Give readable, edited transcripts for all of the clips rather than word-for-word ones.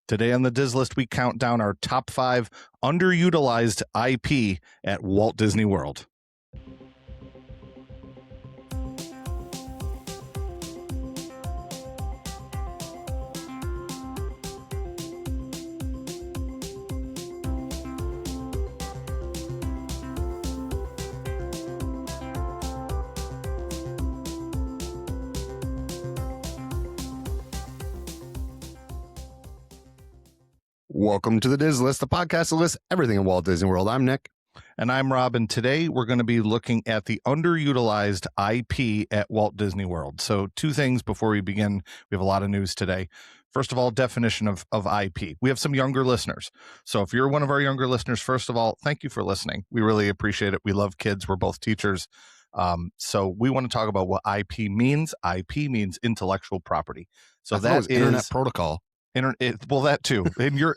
Today on the Diz List, we count down our top 5 underutilized IP at Walt Disney World. Welcome to the Diz List, the podcast that lists everything in Walt Disney World. I'm Nick. And I'm Rob, and today we're going to be looking at the underutilized IP at Walt Disney World. So 2 things before we begin. We have a lot of news today. First of all, definition of IP. We have some younger listeners. So if you're one of our younger listeners, first of all, thank you for listening. We really appreciate it. We love kids. We're both teachers. So we want to talk about what IP means. IP means intellectual property. So that is Internet Protocol. Well, that too. In your,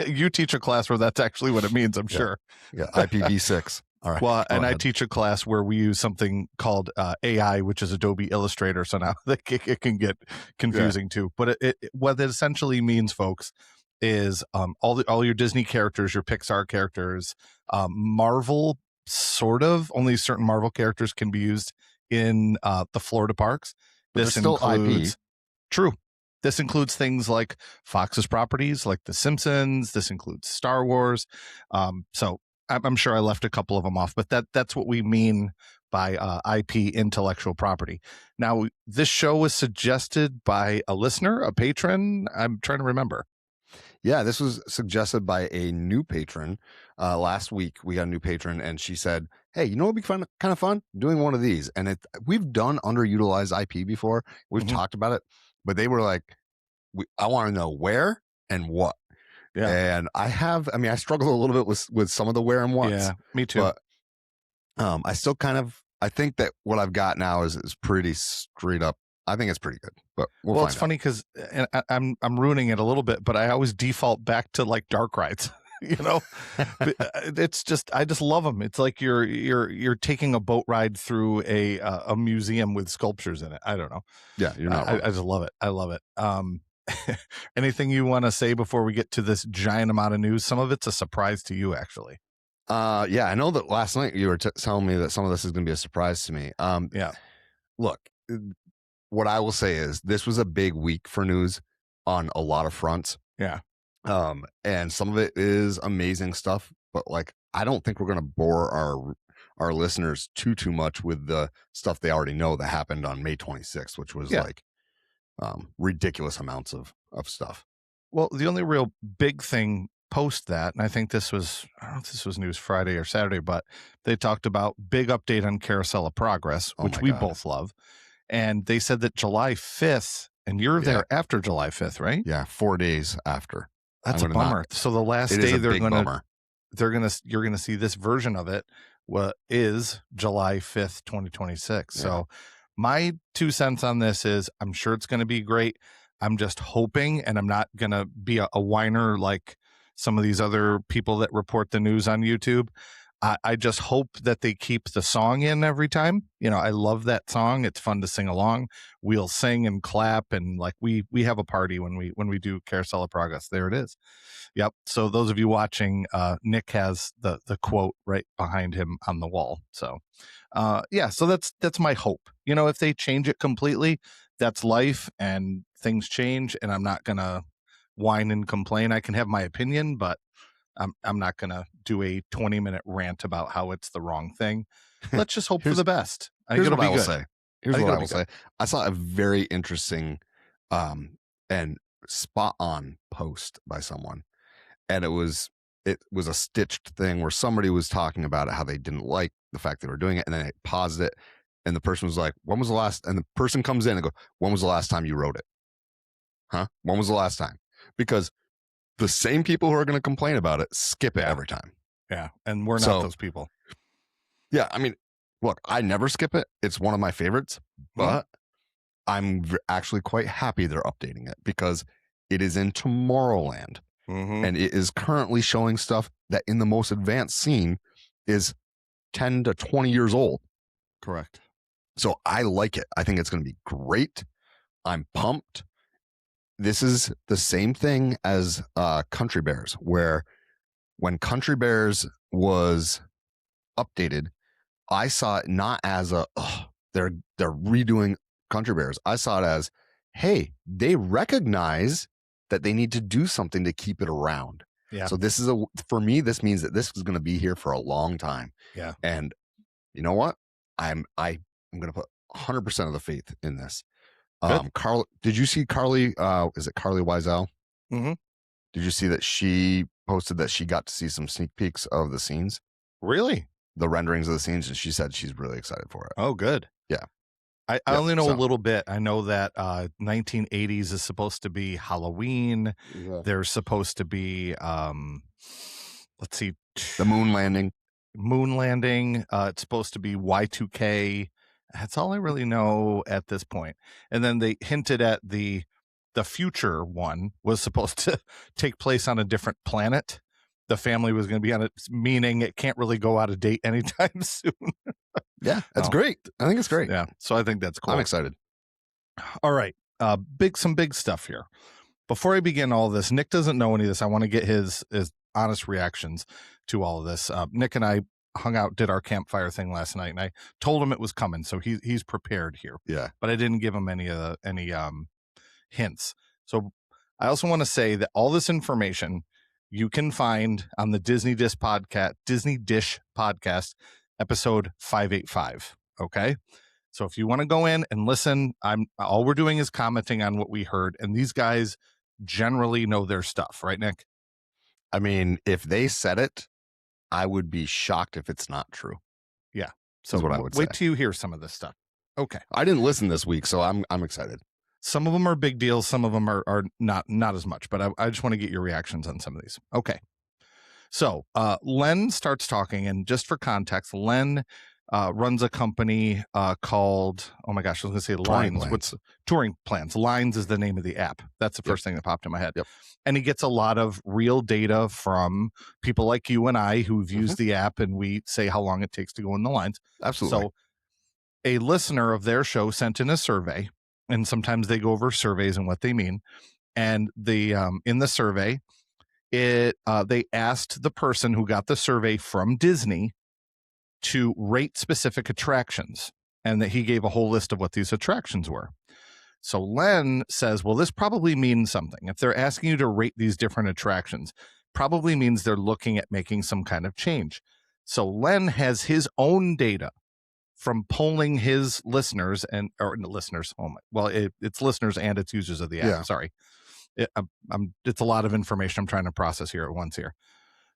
you teach a class where that's actually what it means, I'm sure. Yeah, IPv6. All right. Well, and I teach a class where we use something called AI, which is Adobe Illustrator. So now it can get confusing too. But what it essentially means, folks, is all your Disney characters, your Pixar characters, Marvel, sort of. Only certain Marvel characters can be used in the Florida parks. This includes IP. True. This includes things like Fox's properties, like The Simpsons. This includes Star Wars. So I'm sure I left a couple of them off, but that's what we mean by IP, intellectual property. Now, this show was suggested by a listener, a patron. I'm trying to remember. Yeah, this was suggested by a new patron. Last week, we got a new patron, and she said, hey, you know what would be kind of fun? Doing one of these. And we've done underutilized IP before. We've talked about it. But they were like, I want to know where and what. Yeah. And I struggle a little bit with some of the where and what's. Yeah, me too. But I still I think that what I've got now is pretty straight up. I think it's pretty good. But it's funny because I'm ruining it a little bit, but I always default back to like dark rides. You know, it's just, I just love them. It's like you're taking a boat ride through a museum with sculptures in it. I don't know. Yeah, you're not. I just love it. I love it. Anything you want to say before we get to this giant amount of news? Some of it's a surprise to you, actually. Yeah, I know that last night you were telling me that some of this is going to be a surprise to me. Yeah. Look, what I will say is this was a big week for news on a lot of fronts. Yeah. And some of it is amazing stuff, but like, I don't think we're going to bore our listeners too much with the stuff they already know that happened on May 26th, which was ridiculous amounts of stuff. Well, the only real big thing post that, and I think I don't know if this was news Friday or Saturday, but they talked about big update on Carousel of Progress, which we both love. And they said that July 5th, and you're there after July 5th, right? Yeah. 4 days after. That's a bummer. So the last day you're going to see this version of it is July 5th, 2026. Yeah. So my 2 cents on this is I'm sure it's going to be great. I'm just hoping, and I'm not going to be a whiner like some of these other people that report the news on YouTube. I just hope that they keep the song in every time. You know, I love that song. It's fun to sing along. We'll sing and clap, and like we have a party when we do Carousel of Progress. There it is. Yep. So those of you watching, Nick has the quote right behind him on the wall. So so that's my hope. You know, if they change it completely, that's life and things change, and I'm not gonna whine and complain. I can have my opinion, but I'm not going to do a 20-minute rant about how it's the wrong thing. Let's just hope for the best. Here's what I will say. I saw a very interesting and spot on post by someone, and it was a stitched thing where somebody was talking about it, how they didn't like the fact they were doing it, and then they paused it, and the person was like, when was the last, and the person comes in and go, when was the last time you wrote it? Huh? When was the last time? Because the same people who are going to complain about it skip it every time. Yeah. And we're not those people. Yeah. I mean, look, I never skip it. It's one of my favorites, but I'm actually quite happy they're updating it because it is in Tomorrowland and it is currently showing stuff that in the most advanced scene is 10 to 20 years old. Correct. So I like it. I think it's going to be great. I'm pumped. this is the same thing as Country Bears, where when Country Bears was updated, I saw it not as they're redoing Country Bears. I saw it as, hey, they recognize that they need to do something to keep it around. Yeah. So this is for me, this means that this is going to be here for a long time. Yeah. And you know what? I'm going to put 100% of the faith in this. Carl, did you see Carly? Is it Carly Wiesel? Mm-hmm. Did you see that she posted that she got to see some sneak peeks of the scenes? Really? The renderings of the scenes, and she said she's really excited for it. Oh, good. Yeah. I only know a little bit. I know that 1980s is supposed to be Halloween. Yeah. There's supposed to be, let's see. The moon landing. It's supposed to be Y2K. That's all I really know at this point. And then they hinted at the future one was supposed to take place on a different planet. The family was going to be on it, meaning it can't really go out of date anytime soon. Yeah, that's great. I think it's great. Yeah, so I think that's cool. I'm excited. All right, some big stuff here. Before I begin all this, Nick doesn't know any of this. I want to get his honest reactions to all of this. Nick and I hung out, did our campfire thing last night, and I told him it was coming, so he's prepared here. Yeah, but I didn't give him any hints. So I also want to say that all this information you can find on the Disney Dish podcast, episode 585. Okay. So if you want to go in and listen, all we're doing is commenting on what we heard. And these guys generally know their stuff, right, Nick? I mean, if they said it, I would be shocked if it's not true. Yeah. So what I would wait say. till you hear some of this stuff. Okay. I didn't listen this week, so I'm excited. Some of them are big deals. Some of them are not as much, but I just want to get your reactions on some of these. Okay. So Len starts talking, and just for context, Len runs a company called, oh my gosh, I was going to say Lines. Touring Plans. Lines is the name of the app. That's the first thing that popped in my head. Yep. And he gets a lot of real data from people like you and I who've used the app, and we say how long it takes to go in the lines. Absolutely. So a listener of their show sent in a survey, and sometimes they go over surveys and what they mean. And in the survey, they asked the person who got the survey from Disney to rate specific attractions, and that he gave a whole list of what these attractions were. So Len says, well, this probably means something. If they're asking you to rate these different attractions, probably means they're looking at making some kind of change. So Len has his own data from polling his listeners it's listeners and it's users of the app. Yeah. Sorry. It's a lot of information I'm trying to process here at once here.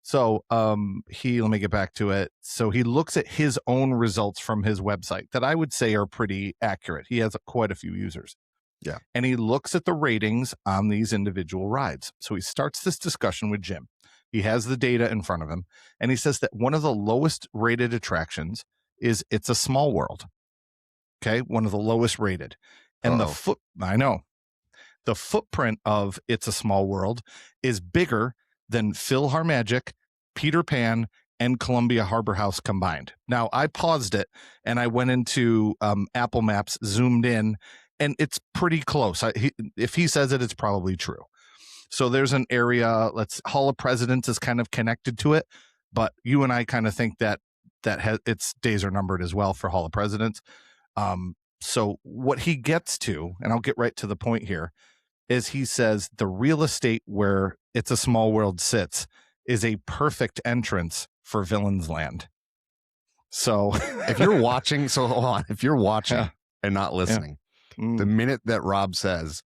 So let me get back to it. So he looks at his own results from his website that I would say are pretty accurate. He has quite a few users. Yeah. And he looks at the ratings on these individual rides. So he starts this discussion with Jim. He has the data in front of him, and he says that one of the lowest rated attractions is It's a Small World. Okay. One of the lowest rated. And the footprint of It's a Small World is bigger than PhilharMagic, Peter Pan, and Columbia Harbor House combined. Now, I paused it and I went into Apple Maps, zoomed in, and it's pretty close. If he says it, it's probably true. So there's an area, Hall of Presidents is kind of connected to it, but you and I kind of think that its days are numbered as well for Hall of Presidents. So what he gets to, and I'll get right to the point here, is he says the real estate where It's a Small World sits is a perfect entrance for Villains Land. So if you're watching, and not listening, the minute that Rob says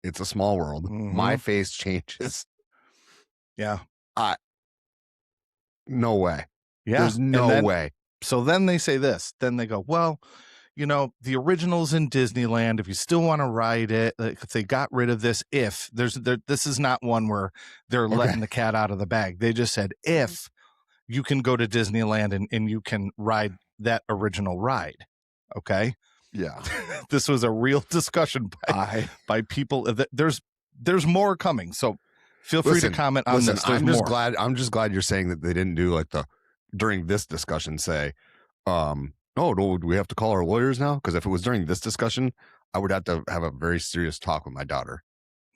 It's a Small World, my face changes. Yeah. No way. Yeah. There's no way. So then they say this. Then they go, well, the original's in Disneyland. If you still want to ride it, if they got rid of this, this is not one where they're letting the cat out of the bag. They just said, if you can go to Disneyland and you can ride that original ride. Okay. Yeah. This was a real discussion by people. There's more coming. So feel free to comment on this. I'm just glad you're saying that they didn't do during this discussion say, do we have to call our lawyers now? Because if it was during this discussion, I would have to have a very serious talk with my daughter.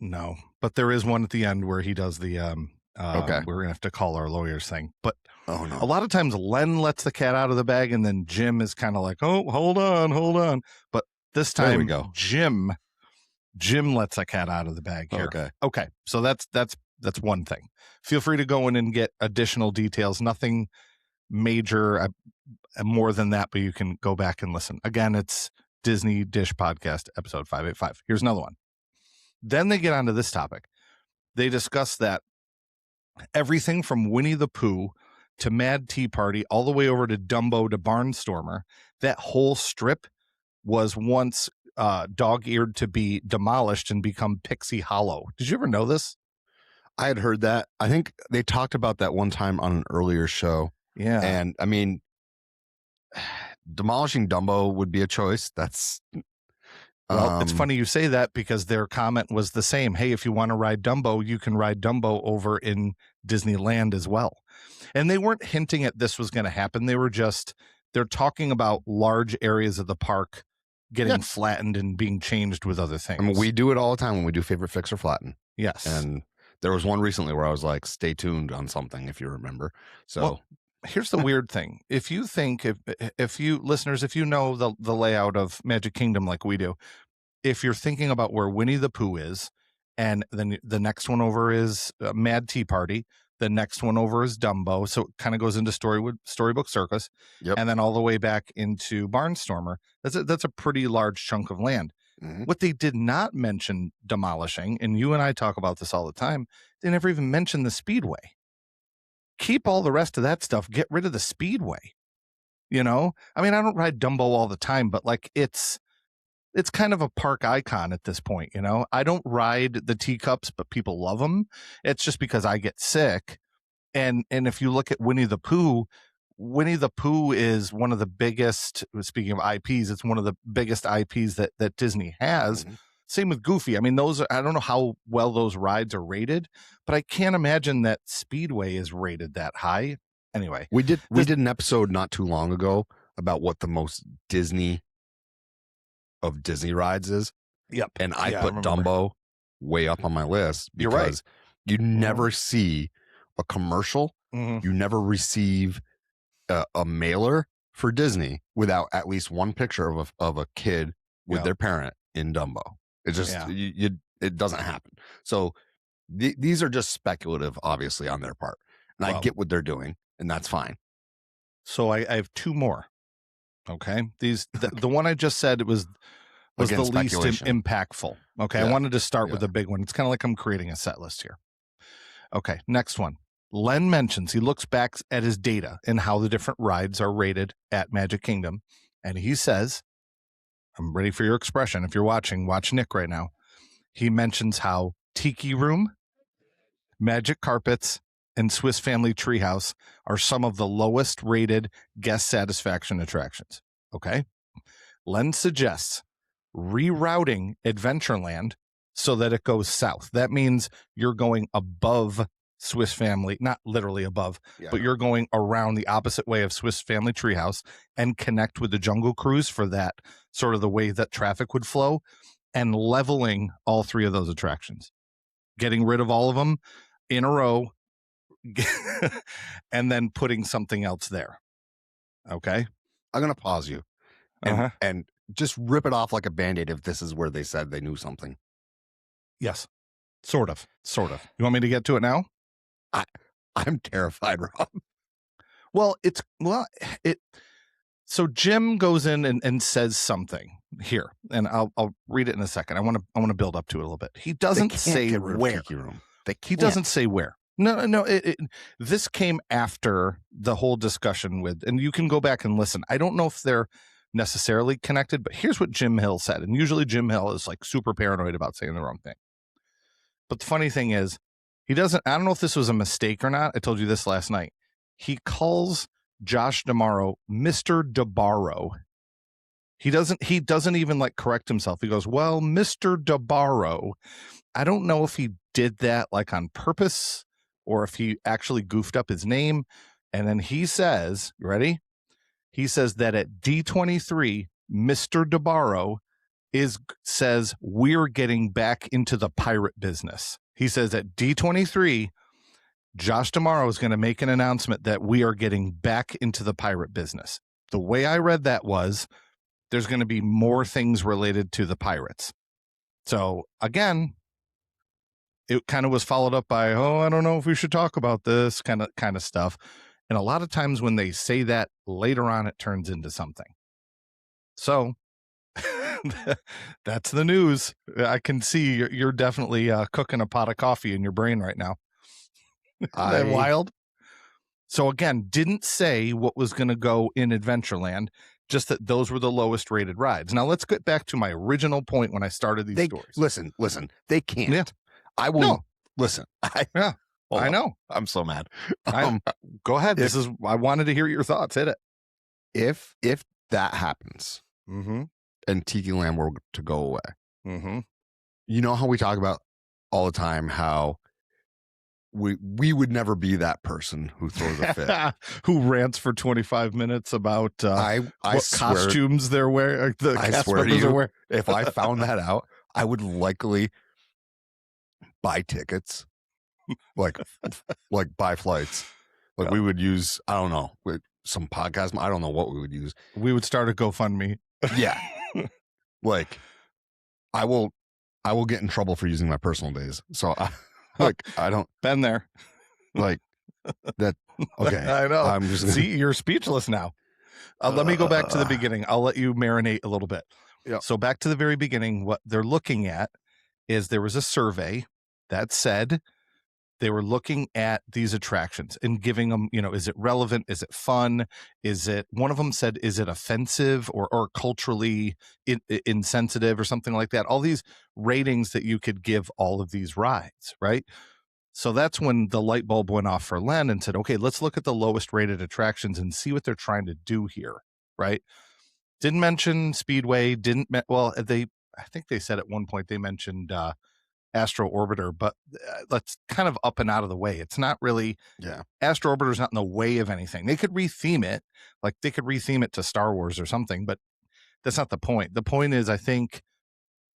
No, but there is one at the end where he does the Okay. we're gonna have to call our lawyers thing. But Oh no. a lot of times Len lets the cat out of the bag, and then Jim is kind of like, oh, hold on. But this There we time go. Jim lets a cat out of the bag here. Okay. So that's one thing. Feel free to go in and get additional details. Nothing major more than that, but you can go back and listen. Again, it's Disney Dish Podcast, episode 585. Here's another one. Then they get onto this topic. They discuss that everything from Winnie the Pooh to Mad Tea Party, all the way over to Dumbo to Barnstormer, that whole strip was once dog-eared to be demolished and become Pixie Hollow. Did you ever know this? I had heard that. I think they talked about that one time on an earlier show. Yeah. And I mean, demolishing Dumbo would be a choice. That's well, it's funny you say that, because their comment was the same. Hey, if you want to ride Dumbo, you can ride Dumbo over in Disneyland as well. And they weren't hinting at this was going to happen. They're talking about large areas of the park getting flattened and being changed with other things. I mean, we do it all the time when we do Favorite Fix or Flatten. Yes. And there was one recently where I was like, stay tuned on something, if you remember. So well, here's the weird thing. If you think, if you listeners, if you know the layout of Magic Kingdom like we do, if you're thinking about where Winnie the Pooh is, and then the next one over is Mad Tea Party, the next one over is Dumbo, so it kind of goes into Storybook Circus, and then all the way back into Barnstormer. That's a pretty large chunk of land. Mm-hmm. What they did not mention demolishing, and you and I talk about this all the time, they never even mentioned the Speedway. Keep all the rest of that stuff. Get rid of the Speedway. You know, I mean, I don't ride Dumbo all the time, but like it's kind of a park icon at this point. You know, I don't ride the teacups, but people love them. It's just because I get sick. And if you look at Winnie the Pooh is one of the biggest, speaking of IPs, it's one of the biggest IPs that Disney has. Mm-hmm. Same with Goofy. I mean, I don't know how well those rides are rated, but I can't imagine that Speedway is rated that high. Anyway, we did an episode not too long ago about what the most Disney rides is. Yep. And I put Dumbo way up on my list because you never see a commercial. Mm-hmm. You never receive a mailer for Disney without at least one picture of a kid with their parent in Dumbo. It's just it doesn't happen. So these are just speculative, obviously, on their part, and I get what they're doing, and that's fine. So I have two more. Okay, the one I just said was the least impactful. Okay, I wanted to start with a big one. It's kind of like I'm creating a set list here. Okay, next one. Len mentions he looks back at his data and how the different rides are rated at Magic Kingdom, and he says, I'm ready for your expression. If you're watching, watch Nick right now. He mentions how Tiki Room, Magic Carpets, and Swiss Family Treehouse are some of the lowest rated guest satisfaction attractions. Okay. Len suggests rerouting Adventureland so that it goes south. That means you're going above Swiss Family, not literally above, but you're going around the opposite way of Swiss Family Treehouse and connect with the Jungle Cruise for that sort of the way that traffic would flow, and leveling all three of those attractions, getting rid of all of them in a row, and then putting something else there. Okay. I'm going to pause you and just rip it off like a Band-Aid if this is where they said they knew something. Yes. Sort of. You want me to get to it now? I'm terrified, Rob. So Jim goes in and says something here, and I'll read it in a second. I want to build up to it a little bit. He doesn't say where. He doesn't say where. No. This came after the whole discussion with, and you can go back and listen. I don't know if they're necessarily connected, but here's what Jim Hill said. And usually Jim Hill is like super paranoid about saying the wrong thing. But the funny thing is, I don't know if this was a mistake or not. I told you this last night. He calls Josh D'Amaro Mr. DeBarro. He doesn't even like correct himself. He goes, well, Mr. DeBarro. I don't know if he did that like on purpose or if he actually goofed up his name. And then he says, you ready? He says that at D23, Mr. DeBarro says we're getting back into the pirate business. He says at D23, Josh D'Amaro is going to make an announcement that we are getting back into the pirate business. The way I read that was there's going to be more things related to the pirates. So again, it kind of was followed up by, I don't know if we should talk about this kind of stuff. And a lot of times when they say that later on, it turns into something. So that's the news. I can see you're definitely cooking a pot of coffee in your brain right now. Isn't that wild? So again, didn't say what was going to go in Adventureland, just that those were the lowest rated rides. Now let's get back to my original point when I started these stories. Listen, they can't. Yeah. I will. No. Listen. I know. I'm so mad. Go ahead. I wanted to hear your thoughts. Hit it. If that happens, and Tiki Land were to go away, you know how we talk about all the time how we would never be that person who throws a fit, who rants for 25 minutes about what swear, costumes they're wearing. I swear to you, if I found that out, I would likely buy tickets, like buy flights. Like we would use, I don't know, some podcast. I don't know what we would use. We would start a GoFundMe. Yeah, like I will get in trouble for using my personal days. So I don't been there. Like that. Okay, I know. I'm just see, you're speechless now. Let me go back to the beginning. I'll let you marinate a little bit. Yeah. So back to the very beginning. What they're looking at is there was a survey that said they were looking at these attractions and giving them, is it relevant? Is it fun? Is it, one of them said, is it offensive or culturally insensitive or something like that? All these ratings that you could give all of these rides, right? So that's when the light bulb went off for Len and said, okay, let's look at the lowest rated attractions and see what they're trying to do here, right? Didn't mention Speedway, I think they said at one point they mentioned Astro Orbiter, but that's kind of up and out of the way. It's not really, Astro Orbiter's not in the way of anything. They could retheme it, like they could retheme it to Star Wars or something, but that's not the point. The point is, I think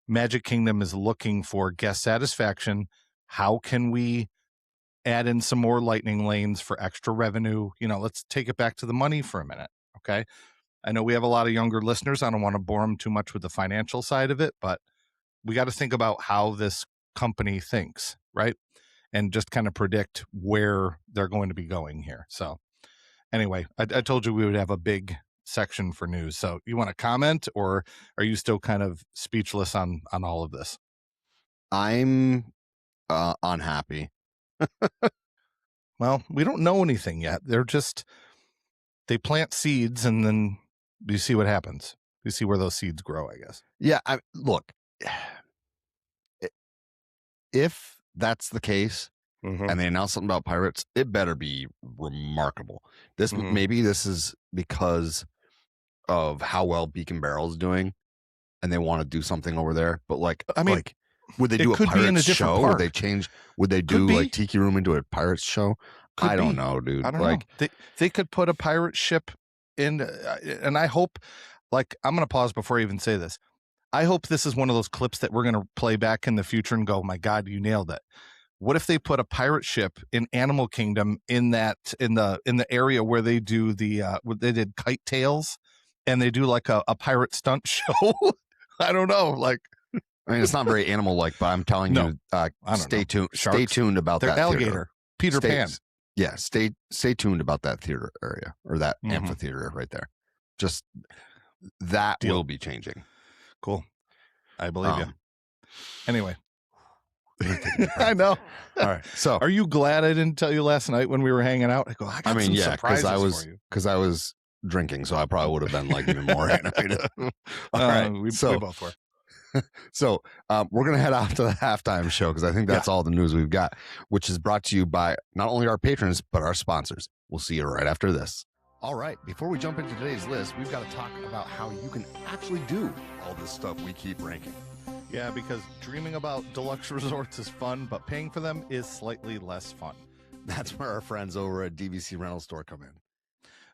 Magic Kingdom is looking for guest satisfaction. How can we add in some more lightning lanes for extra revenue? Let's take it back to the money for a minute. Okay. I know we have a lot of younger listeners. I don't want to bore them too much with the financial side of it, but we got to think about how this company thinks, right? And just kind of predict where they're going to be going here. So anyway, I told you we would have a big section for news. So you want to comment, or are you still kind of speechless on all of this? I'm unhappy. Well, we don't know anything yet. They plant seeds and then you see what happens. You see where those seeds grow, I guess. Yeah. Look, if that's the case, and they announce something about pirates, it better be remarkable. Maybe this is because of how well Beacon Barrel is doing, and they want to do something over there. But would they do a pirates show? Park. Would they change? Would they do like Tiki Room into a pirates show? I don't know, dude. I don't know. They could put a pirate ship in, and I hope. I'm going to pause before I even say this. I hope this is one of those clips that we're going to play back in the future and go, my God, you nailed it. What if they put a pirate ship in Animal Kingdom in the area where they do they did Kite Tails, and they do like a pirate stunt show? I don't know. I mean, it's not very animal-like, but I'm telling you, stay tuned. Stay tuned about that alligator, theater. Peter Pan. Yeah, stay tuned about that theater area or that amphitheater right there. Just that will be changing. Cool. I believe you. Anyway. I know. All right. So are you glad I didn't tell you last night when we were hanging out? I go, I got some surprises for you. Because I was drinking, so I probably would have been even more animated. All right. We both were. So we're going to head off to the halftime show because I think that's all the news we've got, which is brought to you by not only our patrons, but our sponsors. We'll see you right after this. All right. Before we jump into today's list, we've got to talk about how you can actually do all this stuff we keep ranking. Yeah, because dreaming about deluxe resorts is fun, but paying for them is slightly less fun. That's where our friends over at DVC Rental Store come in.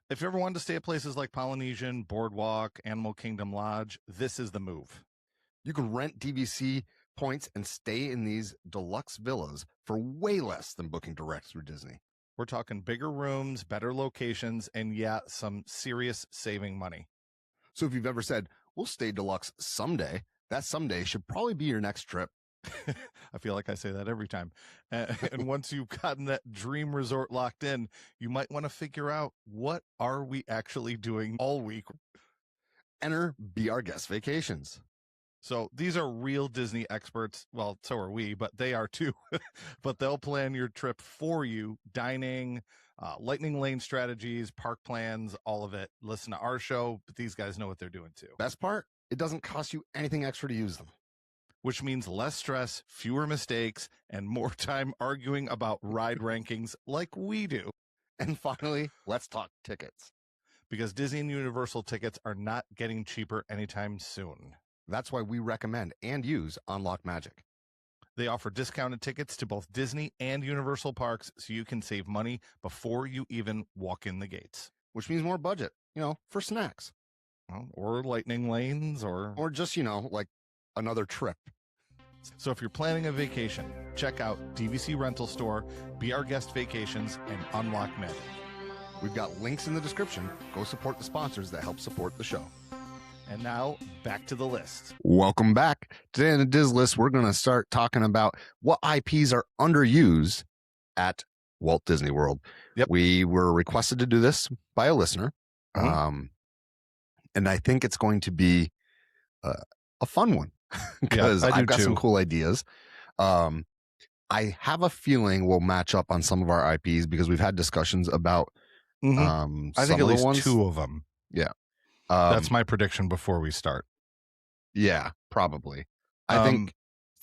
If you ever wanted to stay at places like Polynesian, Boardwalk, Animal Kingdom Lodge, this is the move. You can rent DVC points and stay in these deluxe villas for way less than booking direct through Disney. We're talking bigger rooms, better locations, and some serious saving money. So if you've ever said, we'll stay deluxe someday, that someday should probably be your next trip. I feel like I say that every time. And once you've gotten that dream resort locked in, you might want to figure out, what are we actually doing all week? Enter Be Our Guest Vacations. So these are real Disney experts. Well, so are we, but they are too. But they'll plan your trip for you: dining, lightning lane strategies, park plans, all of it. Listen to our show, but these guys know what they're doing too. Best part, it doesn't cost you anything extra to use them. Which means less stress, fewer mistakes, and more time arguing about ride rankings like we do. And finally, let's talk tickets. Because Disney and Universal tickets are not getting cheaper anytime soon. That's why we recommend and use Unlock Magic. They offer discounted tickets to both Disney and Universal parks, so you can save money before you even walk in the gates. Which means more budget, for snacks. Or lightning lanes, or just, like another trip. So if you're planning a vacation, check out DVC Rental Store, Be Our Guest Vacations, and Unlock Magic. We've got links in the description. Go support the sponsors that help support the show. And now, back to the list. Welcome back. Today on the Diz List, we're going to start talking about what IPs are underused at Walt Disney World. Yep. We were requested to do this by a listener. Mm-hmm. And I think it's going to be a fun one because I've got some cool ideas. I have a feeling we'll match up on some of our IPs because we've had discussions about I think at least two of them. Yeah. That's my prediction before we start. Yeah, probably. I think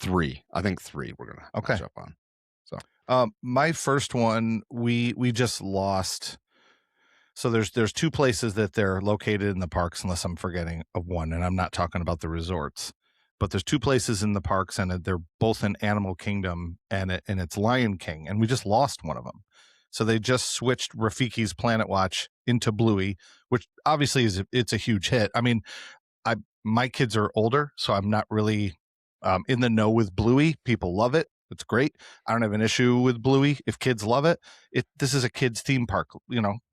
three. We're going to match up on. So my first one, we just lost. So there's two places that they're located in the parks, unless I'm forgetting of one, and I'm not talking about the resorts. But there's two places in the parks, and they're both in Animal Kingdom, and it's Lion King, and we just lost one of them. So they just switched Rafiki's Planet Watch into Bluey, which obviously it's a huge hit. I mean, my kids are older, so I'm not really in the know with Bluey. People love it. It's great. I don't have an issue with Bluey if kids love it. This is a kids theme park.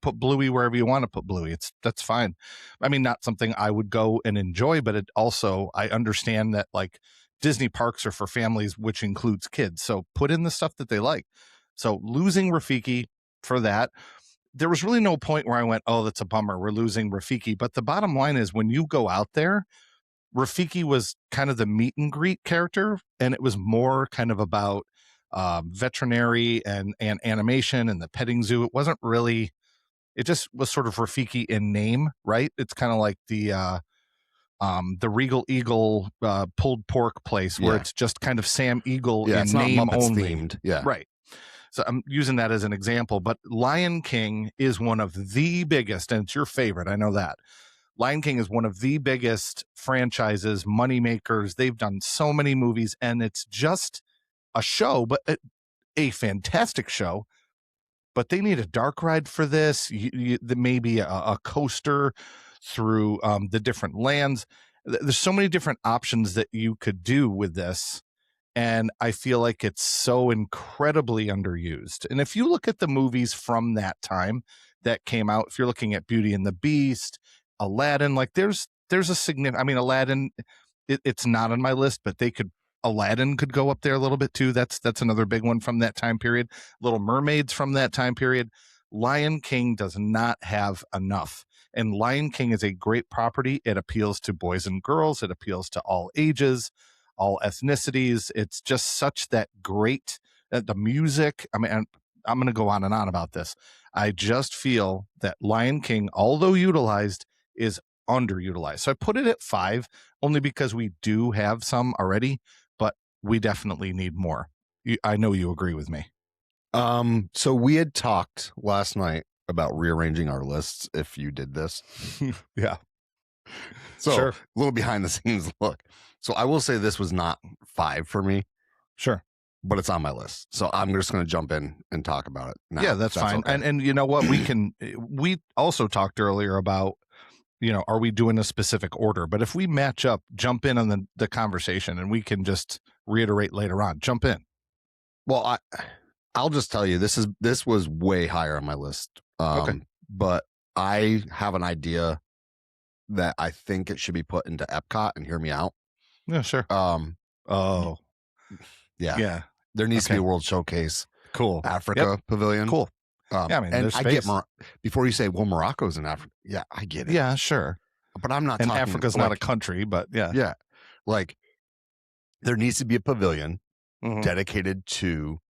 Put Bluey wherever you want to put Bluey. That's fine. I mean, not something I would go and enjoy, but I understand that like Disney parks are for families, which includes kids. So put in the stuff that they like. So losing Rafiki for that, there was really no point where I went, oh, that's a bummer, we're losing Rafiki. But the bottom line is, when you go out there, Rafiki was kind of the meet and greet character, and it was more kind of about veterinary and animation and the petting zoo. It wasn't really, it just was sort of Rafiki in name, right? It's kind of like the Regal Eagle pulled pork place where it's just kind of Sam Eagle in name only. Themed. Yeah. Right. So I'm using that as an example, but Lion King is one of the biggest, and it's your favorite, I know that. Lion King is one of the biggest franchises, money makers. They've done so many movies, and it's just a show, but a fantastic show. But they need a dark ride for this. Maybe a coaster through the different lands. There's so many different options that you could do with this. And I feel like it's so incredibly underused. And if you look at the movies from that time that came out, if you're looking at Beauty and the Beast, Aladdin, like there's a significant, I mean, Aladdin, it's not on my list, but Aladdin could go up there a little bit too. That's another big one from that time period. Little Mermaids from that time period. Lion King does not have enough. And Lion King is a great property. It appeals to boys and girls. It appeals to all ages, all ethnicities. It's just such that great, the music. I mean, I'm going to go on and on about this. I just feel that Lion King, although utilized, is underutilized. So I put it at 5, only because we do have some already, but we definitely need more. I know you agree with me. So we had talked last night about rearranging our lists if you did this. Yeah. So sure. A little behind the scenes look. So I will say this was not 5 for me. Sure. But it's on my list. So I'm just going to jump in and talk about it now. Yeah, that's fine. Okay. And you know what? We also talked earlier about are we doing a specific order? But if we match up, jump in on the conversation, and we can just reiterate later on. Jump in. Well, I'll just tell you, this was way higher on my list. Okay. But I have an idea that I think it should be put into Epcot, and hear me out. Yeah, sure. Oh, yeah. There needs to be a World Showcase. Cool. Africa Pavilion. Cool. Yeah, I mean, and I get before you say, well, Morocco's in Africa. Yeah, I get it. Yeah, sure. But I'm not. And talking, Africa's not a country, but yeah. Yeah, like there needs to be a pavilion dedicated to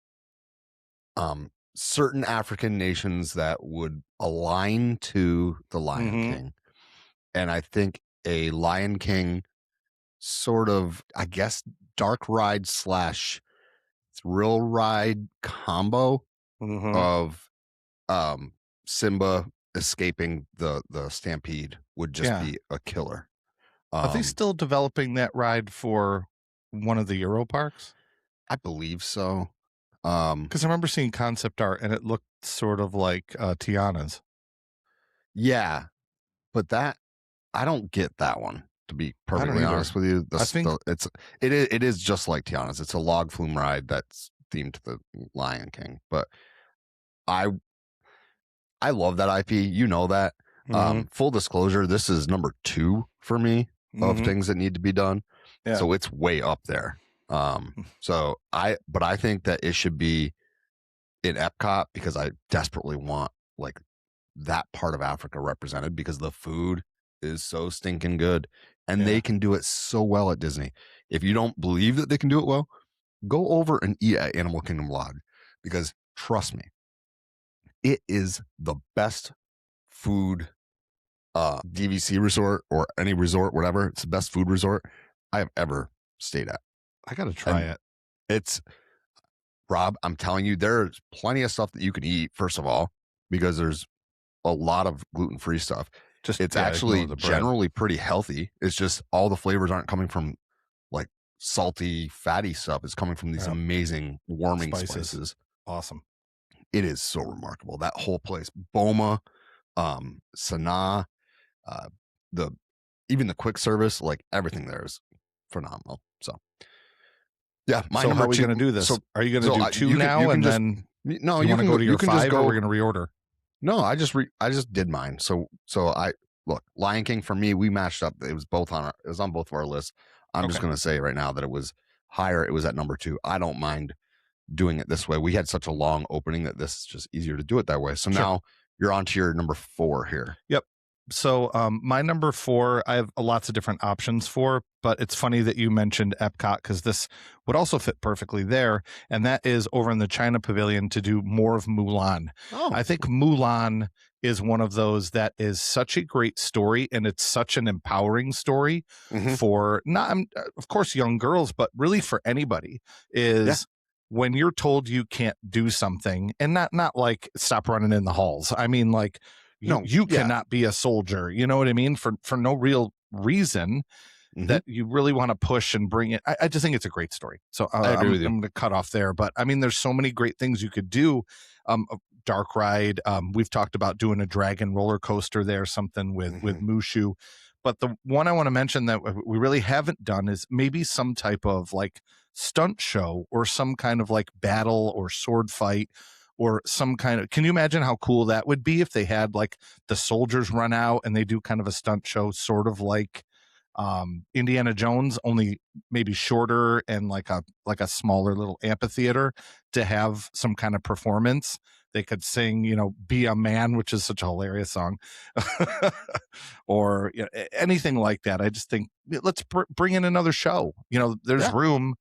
certain African nations that would align to the Lion King. And I think a Lion King sort of, I guess, dark ride / thrill ride combo of Simba escaping the stampede would just be a killer. Are they still developing that ride for one of the Euro parks? I believe so. Because I remember seeing concept art and it looked sort of like Tiana's. Yeah, but I don't get that one, to be perfectly honest with you. I think it is just like Tiana's. It's a log flume ride that's themed to the Lion King. But I love that IP. You know that. Full disclosure, this is number 2 for me of things that need to be done. Yeah. So it's way up there. But I think that it should be in Epcot because I desperately want like that part of Africa represented because the food is so stinking good and they can do it so well at Disney. If you don't believe that they can do it well, go over and eat at Animal Kingdom Lodge because trust me, it is the best food DVC resort or any resort, whatever. It's the best food resort I have ever stayed at. I got to try it. It's Rob, I'm telling you, there's plenty of stuff that you can eat, first of all, because there's a lot of gluten-free stuff. It's actually generally pretty healthy. It's just all the flavors aren't coming from like salty, fatty stuff. It's coming from these amazing warming spices. Awesome. It is so remarkable. That whole place, Boma, Sanaa, even the quick service, like everything there is phenomenal. So yeah, so how are we going to do this? So, are you going to do 2 now and then? No, you want to go to your 5, or we're going to reorder? No, I just did mine. So I look, Lion King for me, we matched up. It was on both of our lists. I'm just going to say right now that it was higher. It was at number 2. I don't mind doing it this way. We had such a long opening that this is just easier to do it that way. So now you're on to your number 4 here. Yep. So my number 4, I have lots of different options for, but it's funny that you mentioned Epcot because this would also fit perfectly there. And that is over in the China Pavilion to do more of Mulan. Oh. I think Mulan is one of those that is such a great story, and it's such an empowering story for not, of course, young girls, but really for anybody when you're told you can't do something, and not like stop running in the halls. I mean, like, you cannot be a soldier. You know what I mean? For no real reason that you really want to push and bring it. I just think it's a great story. So I agree with you. I'm going to cut off there. But I mean, there's so many great things you could do. Dark ride. We've talked about doing a dragon roller coaster there, something with Mushu. But the one I want to mention that we really haven't done is maybe some type of like stunt show or some kind of like battle or sword fight. Or some kind of, can you imagine how cool that would be if they had like the soldiers run out and they do kind of a stunt show, sort of like Indiana Jones, only maybe shorter and like a smaller little amphitheater to have some kind of performance. They could sing, Be a Man, which is such a hilarious song, or anything like that. I just think let's bring in another show. There's room.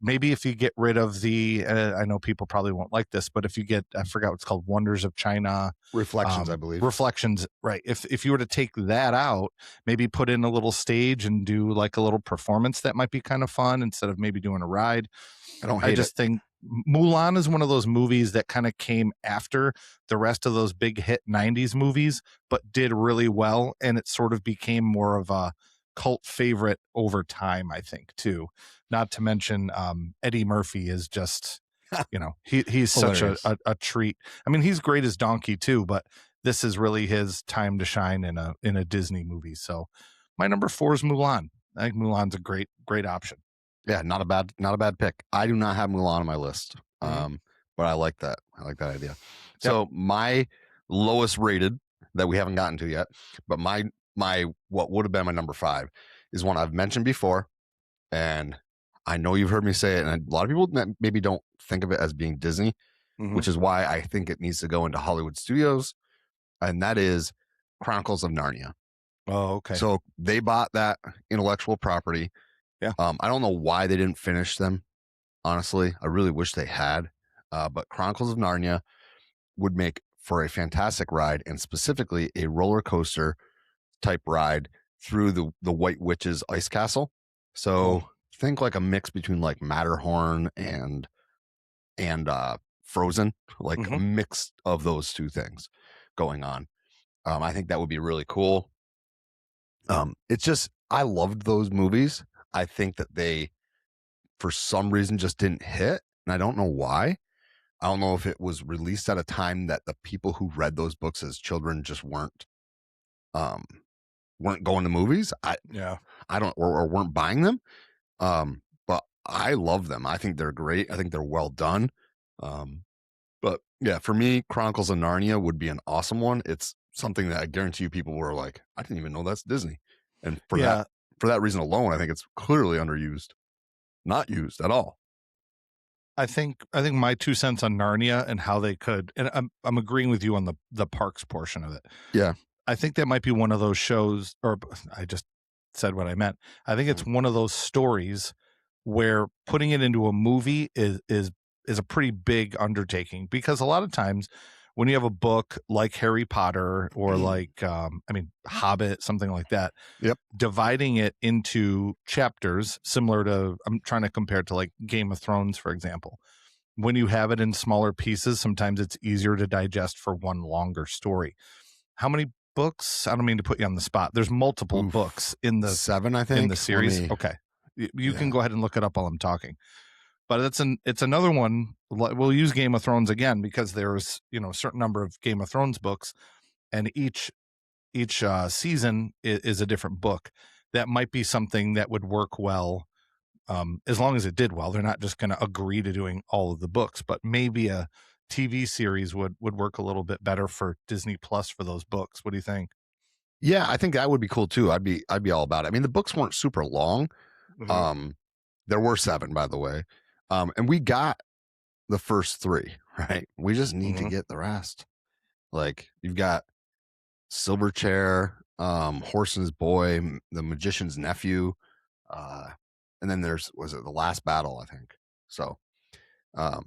Maybe if you get rid of the, I know people probably won't like this, but if you get, I forgot what's called Wonders of China. Reflections, I believe. Reflections, right. If you were to take that out, maybe put in a little stage and do like a little performance, that might be kind of fun instead of maybe doing a ride. I just think Mulan is one of those movies that kind of came after the rest of those big hit 90s movies, but did really well. And it sort of became more of a cult favorite over time, I think, too. Not to mention Eddie Murphy is just, he's such a treat. I mean, he's great as Donkey too, but this is really his time to shine in a Disney movie. So my number 4 is Mulan. I think Mulan's a great option. Yeah, not a bad pick. I do not have Mulan on my list, but I like that. I like that idea. So my lowest rated that we haven't gotten to yet, but my what would have been my number 5 is one I've mentioned before, and I know you've heard me say it, and a lot of people maybe don't think of it as being Disney, which is why I think it needs to go into Hollywood Studios, and that is Chronicles of Narnia. Oh, okay. So they bought that intellectual property. Yeah. I don't know why they didn't finish them. Honestly, I really wish they had. But Chronicles of Narnia would make for a fantastic ride, and specifically a roller coaster type ride through the White Witch's ice castle. So think like a mix between like Matterhorn and Frozen, like a mix of those two things going on. I think that would be really cool. It's just, I loved those movies. I think that they, for some reason, just didn't hit, and I don't know why. I don't know if it was released at a time that the people who read those books as children just weren't going to movies. I don't, or weren't buying them. But I love them. I think they're great. I think they're well done. But yeah, for me, Chronicles of Narnia would be an awesome one. It's something that I guarantee you people were like, I didn't even know that's Disney. And for that reason alone, I think it's clearly underused, not used at all. I think my 2 cents on Narnia and how they could, and I'm agreeing with you on the parks portion of it. Yeah. I think that might be one of those shows, or I just said what I meant. I think it's one of those stories where putting it into a movie is a pretty big undertaking, because a lot of times when you have a book like Harry Potter or like Hobbit, something like that, dividing it into chapters similar to, I'm trying to compare it to like Game of Thrones, for example. When you have it in smaller pieces, sometimes it's easier to digest for one longer story. How many books? I don't mean to put you on the spot. There's multiple books in the 7, I think, in the series. Okay. You can go ahead and look it up while I'm talking. But it's another one. We'll use Game of Thrones again because there's a certain number of Game of Thrones books, and each season is a different book. That might be something that would work well, as long as it did well. They're not just going to agree to doing all of the books, but maybe a TV series would work a little bit better for Disney Plus for those books. What do you think? Yeah, I think that would be cool too. I'd be all about it. I mean, the books weren't super long. There were 7, by the way. And we got the first 3, right? We just need to get the rest. Like, you've got Silverchair, Horse's Boy, The Magician's Nephew, and then was it The Last Battle, I think. So, I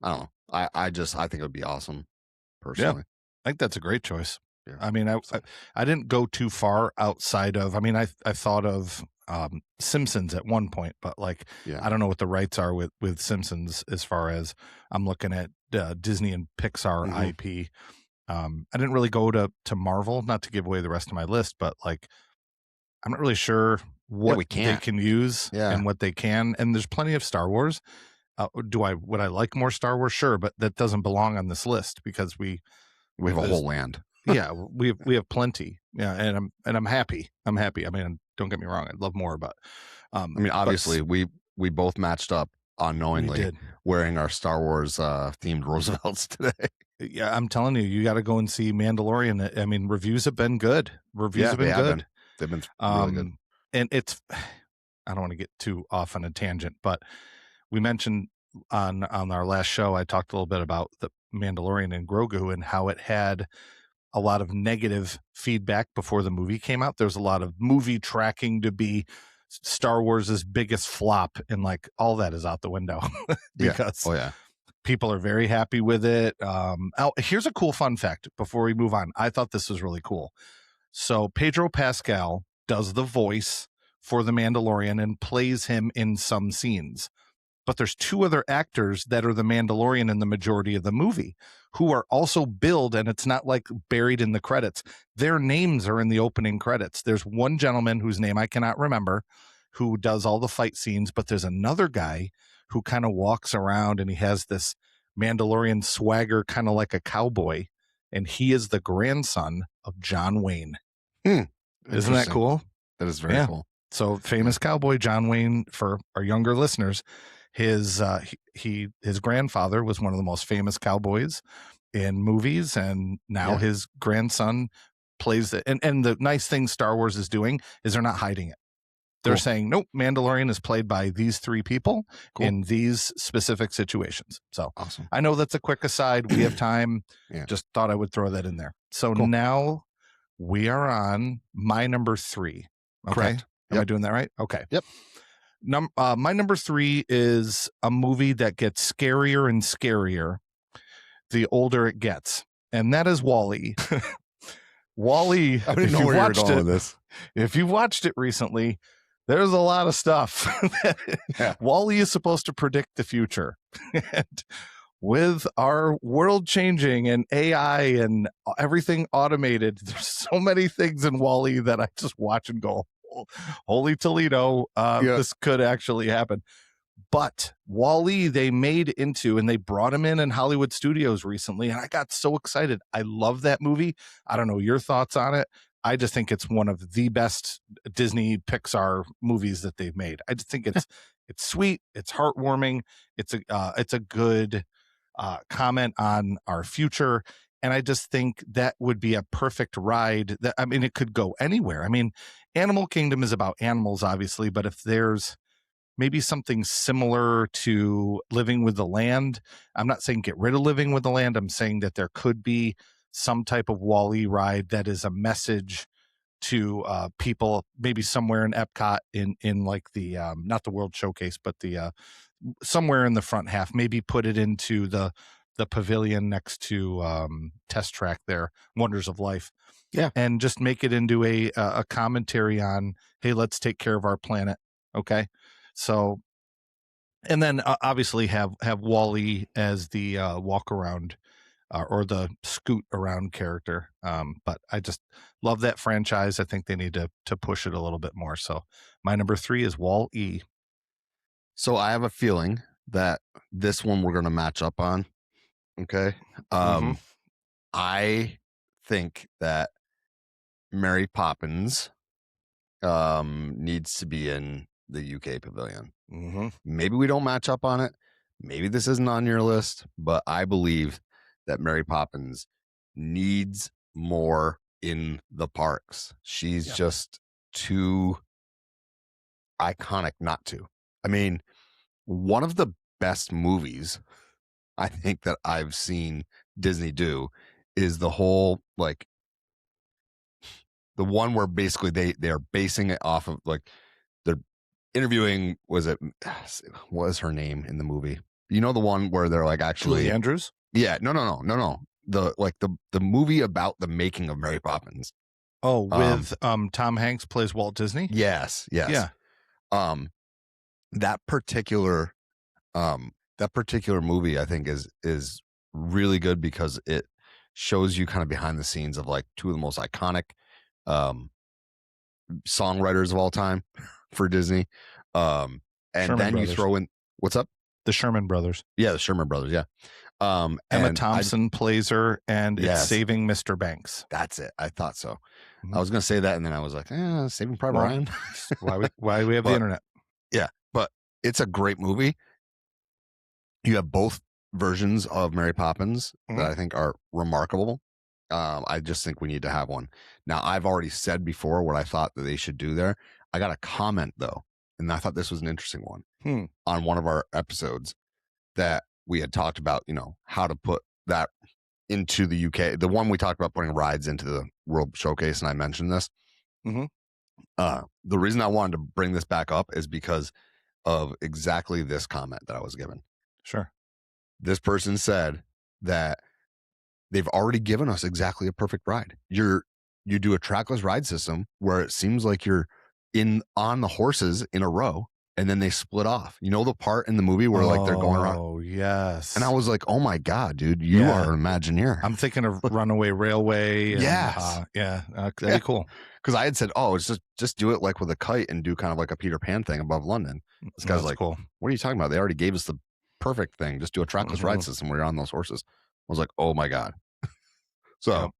don't know. I think it would be awesome, personally. Yeah, I think that's a great choice. Yeah. I mean, I didn't go too far outside of, I thought of Simpsons at one point, but like, I don't know what the rights are with Simpsons as far as I'm looking at Disney and Pixar IP. I didn't really go to Marvel, not to give away the rest of my list, but like, I'm not really sure what they can use and what they can. And there's plenty of Star Wars. Would I like more Star Wars? Sure, but that doesn't belong on this list because we have a whole land. Yeah, we have plenty. Yeah, and I'm happy. I mean, don't get me wrong, I'd love more, but obviously we both matched up unknowingly wearing our Star Wars themed Roosevelts today. Yeah, I'm telling you, you got to go and see Mandalorian. I mean, reviews have been good. They've been really good. And it's, I don't want to get too off on a tangent, but we mentioned on our last show, I talked a little bit about the Mandalorian and Grogu and how it had a lot of negative feedback before the movie came out. There's a lot of movie tracking to be Star Wars' biggest flop, and like all that is out the window because people are very happy with it. Here's a cool fun fact before we move on. I thought this was really cool. So Pedro Pascal does the voice for the Mandalorian and plays him in some scenes. But there's 2 other actors that are the Mandalorian in the majority of the movie who are also billed, and it's not like buried in the credits. Their names are in the opening credits. There's one gentleman whose name I cannot remember who does all the fight scenes, but there's another guy who kind of walks around and he has this Mandalorian swagger, kind of like a cowboy. and he is the grandson of John Wayne. Isn't that cool? That is very cool. So famous cowboy John Wayne, for our younger listeners, his grandfather was one of the most famous cowboys in movies, and now his grandson plays it. And the nice thing Star Wars is doing is they're not hiding it. They're saying, nope, Mandalorian is played by these three people in these specific situations. So awesome. I know that's a quick aside. We have time. Just thought I would throw that in there. So now we are on my number 3. Okay. Correct. Am I doing that right? Okay. Yep. My number 3 is a movie that gets scarier and scarier the older it gets. And that is WALL-E. WALL-E, I didn't know where you were going with this. If you've watched it recently, there's a lot of stuff. WALL-E is supposed to predict the future. And with our world changing and AI and everything automated, there's so many things in WALL-E that I just watch and go, holy Toledo, this could actually happen. But WALL-E, they made into, and they brought him in Hollywood studios recently, and I got so excited. I love that movie. I don't know your thoughts on it. I just think it's one of the best Disney Pixar movies that they've made. I just think it's sweet, it's heartwarming, it's a good comment on our future, and I just think that would be a perfect ride. That, I mean, it could go anywhere. I mean, Animal Kingdom is about animals, obviously, but if there's maybe something similar to Living with the Land, I'm not saying get rid of Living with the Land. I'm saying that there could be some type of WALL-E ride that is a message to people, maybe somewhere in Epcot, in like the not the World Showcase, but the somewhere in the front half. Maybe put it into the pavilion next to Test Track there, Wonders of Life. Yeah, and just make it into a commentary on, hey, let's take care of our planet. Okay. So, and then obviously have WALL-E as the walk around or the scoot around character. But I just love that franchise. I think they need to push it a little bit more. So my number 3 is WALL-E. So I have a feeling that this one we're going to match up on. Okay. I think that Mary Poppins needs to be in the UK pavilion. Maybe we don't match up on it. Maybe this isn't on your list, but I believe that Mary Poppins needs more in the parks. She's just too iconic not to. I mean, one of the best movies I think that I've seen Disney do is the whole, like, the one where basically they're basing it off of, like, they're interviewing, what was her name in the movie? You know, the one where they're like actually Julie Andrews? Yeah, no. The movie about the making of Mary Poppins. Oh, with Tom Hanks plays Walt Disney? Yes. Yeah. That particular movie I think is really good because it shows you kind of behind the scenes of like two of the most iconic songwriters of all time for Disney. And Sherman then Brothers. You throw in, what's up? The Sherman Brothers. Yeah, the Sherman Brothers, yeah. Emma Thompson plays her, and it's Saving Mr. Banks. That's it. I thought so. I was going to say that, and then I was like, Saving Private Ryan. why we have the internet. Yeah, but it's a great movie. You have both versions of Mary Poppins that I think are remarkable. I just think we need to have one. Now, I've already said before what I thought that they should do there. I got a comment, though, and I thought this was an interesting one on one of our episodes that we had talked about, how to put that into the UK. The one we talked about putting rides into the World Showcase, and I mentioned this. The reason I wanted to bring this back up is because of exactly this comment that I was given. Sure. This person said that they've already given us exactly a perfect ride. You do a trackless ride system where it seems like you're on the horses in a row, and then they split off. You know the part in the movie where like they're going around? Oh, yes. And I was like, oh my God, dude, you are an Imagineer. I'm thinking of Runaway Railway. And, yes. That'd be cool. Because I had said, it's just do it like with a kite and do kind of like a Peter Pan thing above London. This guy's like, cool. What are you talking about? They already gave us the perfect thing. Just do a trackless ride system where you're on those horses. I was like, oh my God. So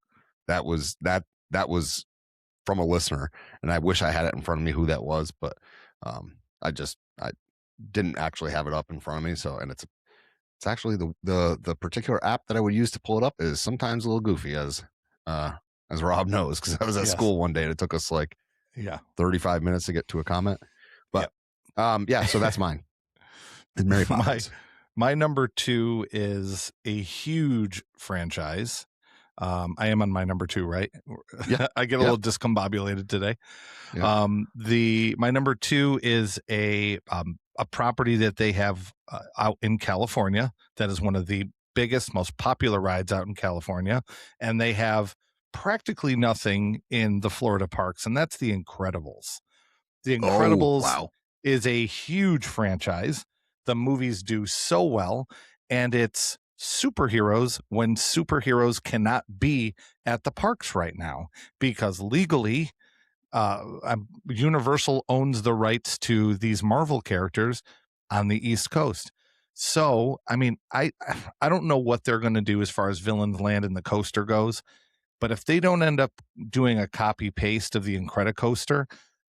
that was from a listener, and I wish I had it in front of me who that was, but I didn't actually have it up in front of me. So, and it's actually the particular app that I would use to pull it up is sometimes a little goofy, as Rob knows, because I was at school one day and it took us like 35 minutes to get to a comment. But so that's mine. Mary Poppins. My number 2 is a huge franchise. I am on my number 2, right? Yeah. I get a little discombobulated today. Yeah. My number 2 is a property that they have out in California. That is one of the biggest, most popular rides out in California, and they have practically nothing in the Florida parks, and that's The Incredibles. The Incredibles is a huge franchise. The movies do so well, and it's superheroes when superheroes cannot be at the parks right now because legally Universal owns the rights to these Marvel characters on the East Coast. So, I mean, I don't know what they're going to do as far as Villains Land and the coaster goes, but if they don't end up doing a copy paste of the Incredicoaster,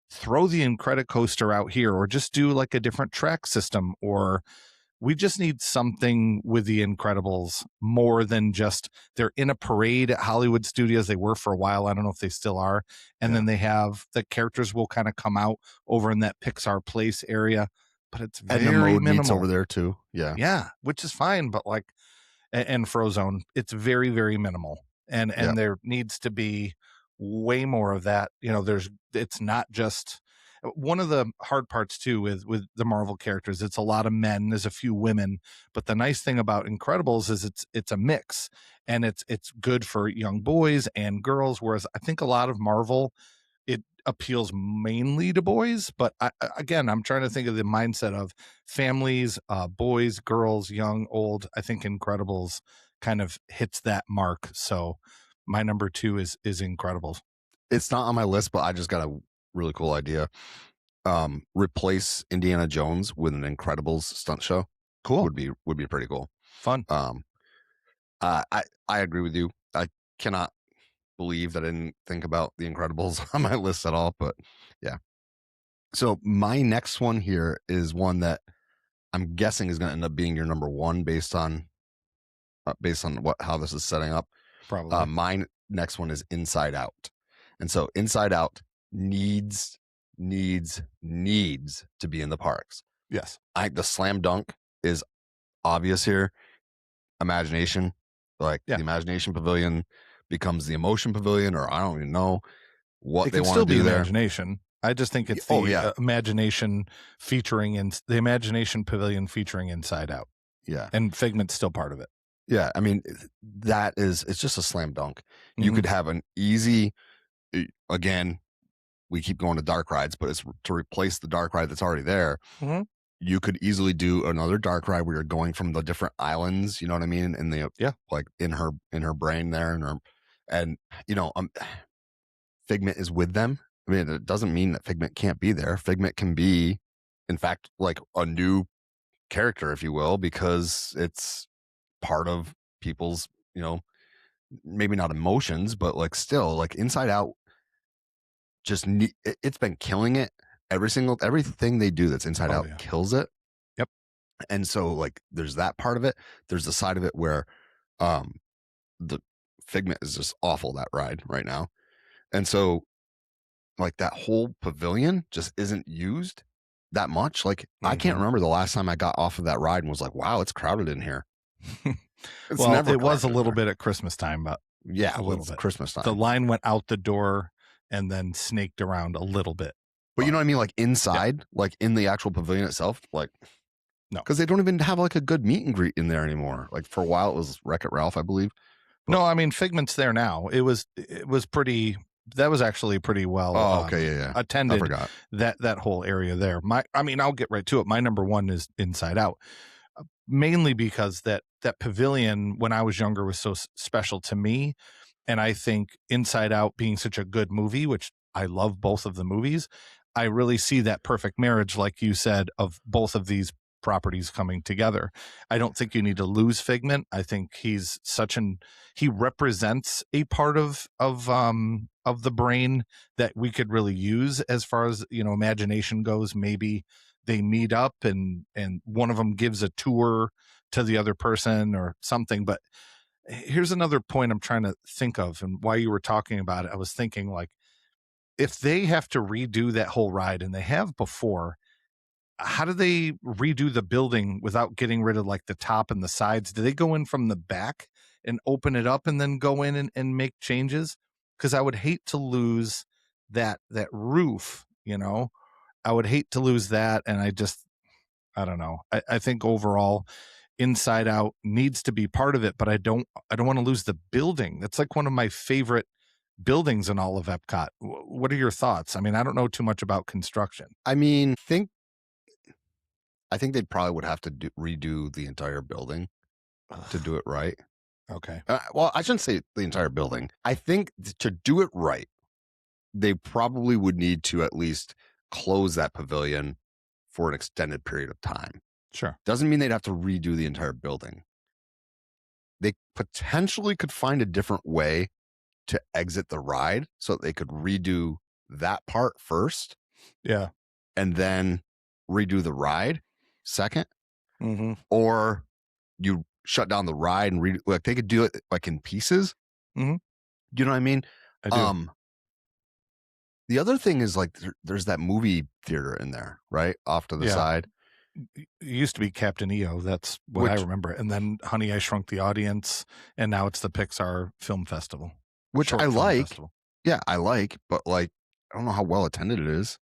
throw the Incredicoaster out here, or just do like a different track system, or we just need something with the Incredibles more than just they're in a parade at Hollywood Studios. They were for a while. I don't know if they still are. And then they have the characters will kind of come out over in that Pixar Place area, but it's very minimal over there too. Yeah. Yeah. Which is fine. But like, and Frozone, it's very, very minimal. And there needs to be way more of that. You know, it's not just one of the hard parts too with the Marvel characters. It's a lot of men, there's a few women, but the nice thing about Incredibles is it's a mix, and it's good for young boys and girls. Whereas I think a lot of Marvel, it appeals mainly to boys, but again, I'm trying to think of the mindset of families, boys, girls, young, old. I think Incredibles kind of hits that mark. So my number 2 is Incredibles. It's not on my list, but I just got a really cool idea. Replace Indiana Jones with an Incredibles stunt show. Cool. Would be pretty cool. Fun. I agree with you. I cannot believe that I didn't think about the Incredibles on my list at all, but yeah. So my next one here is one that I'm guessing is going to end up being your number 1 based on how this is setting up. Probably. My next one is Inside Out. And so Inside Out needs to be in the parks. Yes. The slam dunk is obvious here. Imagination, the Imagination Pavilion becomes the Emotion Pavilion, or I don't even know what they want to do there. Imagination. I just think it's the Imagination featuring in the Imagination Pavilion featuring Inside Out. Yeah. And Figment's still part of it. Yeah. I mean, it's just a slam dunk. Mm-hmm. You could have an easy, again, we keep going to dark rides, but it's to replace the dark ride that's already there. Mm-hmm. You could easily do another dark ride where you're going from the different islands, you know what I mean? And like in her brain there, and Figment is with them. I mean, it doesn't mean that Figment can't be there. Figment can be, in fact, like a new character, if you will, because it's part of people's, maybe not emotions, but like still, like Inside Out it's been killing it. Everything they do that's Inside Out kills it. Yep. And so like there's that part of it. There's the side of it where the Figment is just awful, that ride right now. And so like that whole pavilion just isn't used that much. Like I can't remember the last time I got off of that ride and was like, wow, it's crowded in here. It was a little bit at Christmas time, but a little bit. Christmas time. The line went out the door and then snaked around a little bit. But you know what I mean? Like inside, like in the actual pavilion itself, like, no. Because they don't even have like a good meet and greet in there anymore. Like for a while it was Wreck-It Ralph, I believe. But, no, I mean, Figment's there now. It was pretty, that was actually pretty well attended. I forgot. That whole area there. I'll get right to it. My number 1 is Inside Out. Mainly because that pavilion when I was younger was so special to me. And I think Inside Out being such a good movie, which I love both of the movies, I really see that perfect marriage, like you said, of both of these properties coming together. I don't think you need to lose Figment. I think he represents a part of the brain that we could really use as far as, imagination goes. Maybe they meet up and one of them gives a tour to the other person or something. But here's another point I'm trying to think of, and while you were talking about it, I was thinking, like, if they have to redo that whole ride, and they have before, how do they redo the building without getting rid of like the top and the sides? Do they go in from the back and open it up and then go in and make changes? Because I would hate to lose that roof, I would hate to lose that. And I don't know. I think overall Inside Out needs to be part of it, but I don't want to lose the building. That's like one of my favorite buildings in all of Epcot. What are your thoughts? I mean, I don't know too much about construction. I mean, I think they probably would have to redo the entire building to do it right. Okay. Well, I shouldn't say the entire building. I think to do it right, they probably would need to at least close that pavilion for an extended period of time. Sure. Doesn't mean they'd have to redo the entire building. They potentially could find a different way to exit the ride so that they could redo that part first. Yeah. And then redo the ride second. Mm-hmm. Or you shut down the ride and like they could do it like in pieces. Mm-hmm. You know what I mean? I do. The other thing is like there's that movie theater in there, right? Off to the side. It used to be Captain EO. That's what I remember. And then Honey, I Shrunk the Audience. And now it's the Pixar Film Festival. Which I like. Festival. Yeah, I like. But like, I don't know how well attended it is.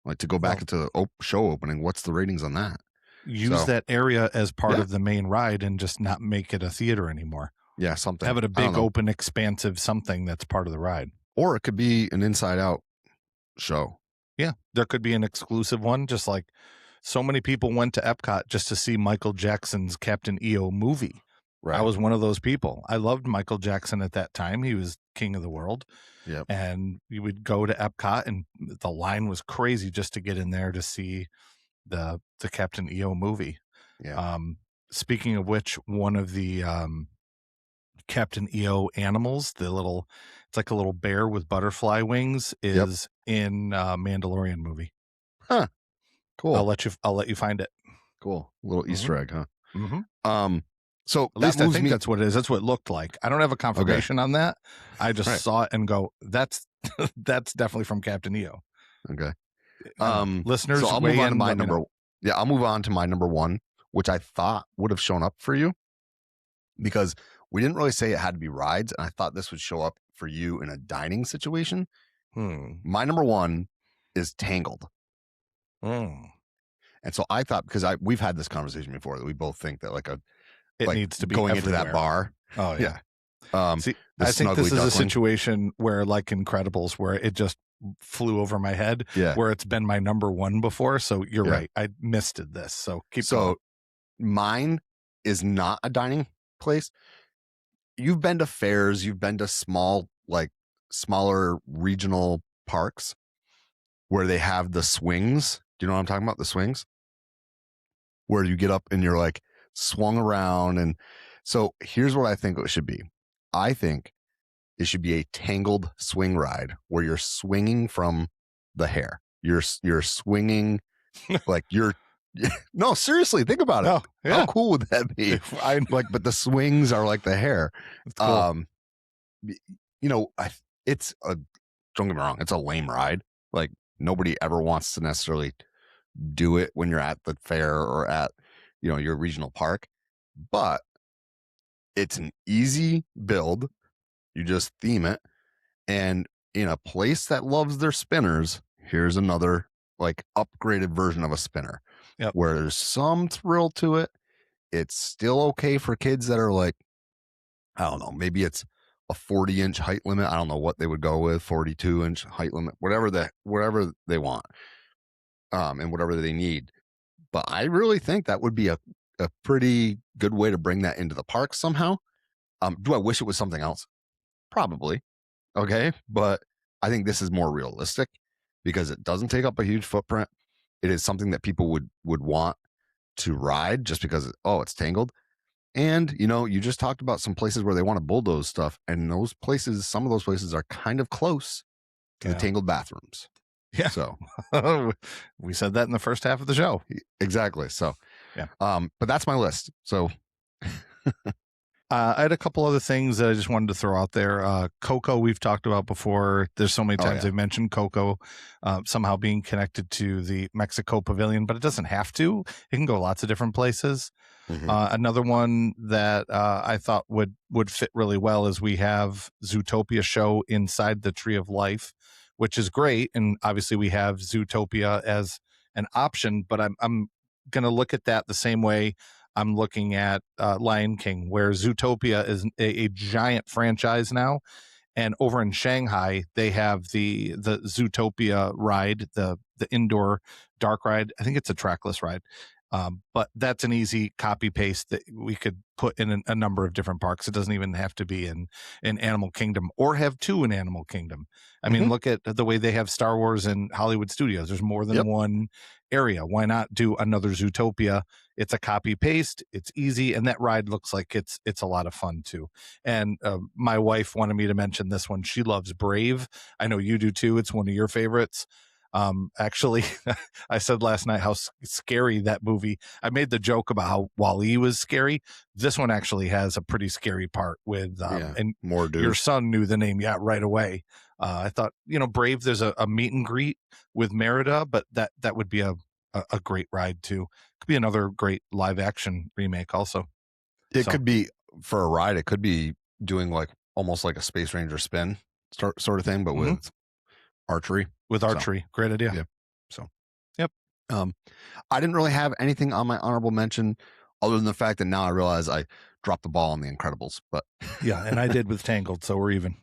Like to go back into the show opening, what's the ratings on that? Use that area as part of the main ride and just not make it a theater anymore. Yeah, something. Have it a big, open, expansive something that's part of the ride. Or it could be an Inside Out show. Yeah, there could be an exclusive one, just like so many people went to Epcot just to see Michael Jackson's Captain EO movie. Right. I was one of those people. I loved Michael Jackson at that time. He was king of the world. Yep. And you would go to Epcot and the line was crazy just to get in there to see the Captain EO movie. Yeah. Speaking of which, one of the Captain EO animals, it's like a little bear with butterfly wings, is in Mandalorian movie. Huh. Cool. I'll let you find it. Cool. A little Easter egg, huh? Mm-hmm. So at least I think that's what it is. That's what it looked like. I don't have a confirmation on that. I just saw it and go, that's definitely from Captain EO. Okay. Listeners, so I'll move on to my number. Yeah, I'll move on to my number one, which I thought would have shown up for you because we didn't really say it had to be rides, and I thought this would show up for you in a dining situation. My number one is Tangled. And so I thought, because we've had this conversation before, that we both think that it needs to be going everywhere. into that bar. Oh yeah. See, I think this is a situation where, like Incredibles, where it just flew over my head. Yeah. Where it's been my number one before. So you're right. I missed this. So keep going. Mine is not a dining place. You've been to fairs. You've been to smaller regional parks where they have the swings. Do you know what I'm talking about? The swings where you get up and you're like swung around. And so here's what I think it should be. I think it should be a Tangled swing ride where you're swinging from the hair. You're swinging like you're no, seriously, think about it. Oh, yeah. How cool would that be? But the swings are like the hair. Cool. Don't get me wrong, it's a lame ride. Like nobody ever wants to necessarily do it when you're at the fair or at, your regional park, but it's an easy build. You just theme it. And in a place that loves their spinners, here's another like upgraded version of a spinner where there's some thrill to it. It's still okay for kids that are like, I don't know, maybe it's a 40-inch height limit. I don't know what they would go with, 42-inch height limit, whatever they want, and whatever they need. But I really think that would be a pretty good way to bring that into the park somehow. Do I wish it was something else? Probably. Okay. But I think this is more realistic because it doesn't take up a huge footprint. It is something that people would want. to ride just because, it's Tangled. And, you just talked about some places where they want to bulldoze stuff. And some of those places are kind of close to the Tangled bathrooms. Yeah. So we said that in the first half of the show. Exactly. So, yeah. But that's my list. So I had a couple other things that I just wanted to throw out there. Coco, we've talked about before. There's so many times they've mentioned Coco somehow being connected to the Mexico Pavilion, but it doesn't have to. It can go lots of different places. Mm-hmm. Another one that I thought would fit really well is we have Zootopia show inside the Tree of Life, which is great. And obviously we have Zootopia as an option, but I'm going to look at that the same way I'm looking at Lion King, where Zootopia is a giant franchise now. And over in Shanghai, they have the Zootopia ride, the indoor dark ride. I think it's a trackless ride. But that's an easy copy paste that we could put in a number of different parks. It doesn't even have to be in Animal Kingdom or have two in Animal Kingdom. I mean, look at the way they have Star Wars in Hollywood Studios. There's more than one area. Why not do another Zootopia? It's a copy paste. It's easy. And that ride looks like it's a lot of fun too. And my wife wanted me to mention this one. She loves Brave. I know you do too. It's one of your favorites. Actually, I said last night how scary that movie. I made the joke about how Wall-E was scary. This one actually has a pretty scary part with, and more dude. Your son knew the name, right away. I thought, Brave, there's a meet and greet with Merida, but that would be a great ride too. Could be another great live action remake also. It could be for a ride. It could be doing almost like a Space Ranger spin sort of thing, but with archery. Great idea. Yeah. So, yep. I didn't really have anything on my honorable mention other than the fact that now I realize I dropped the ball on The Incredibles, but yeah, and I did with Tangled, so we're even.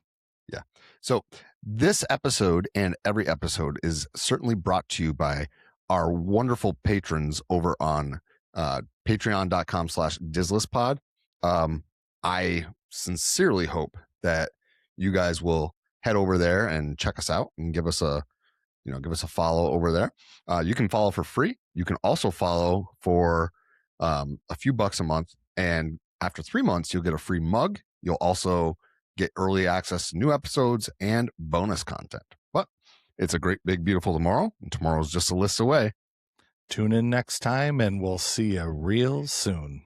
Yeah. So this episode and every episode is certainly brought to you by our wonderful patrons over on patreon.com/DizlessPod. I sincerely hope that you guys will head over there and check us out and give us a follow over there. You can follow for free. You can also follow for a few bucks a month. And after 3 months, you'll get a free mug. You'll also get early access to new episodes and bonus content. But it's a great, big, beautiful tomorrow. And tomorrow's just a list away. Tune in next time and we'll see you real soon.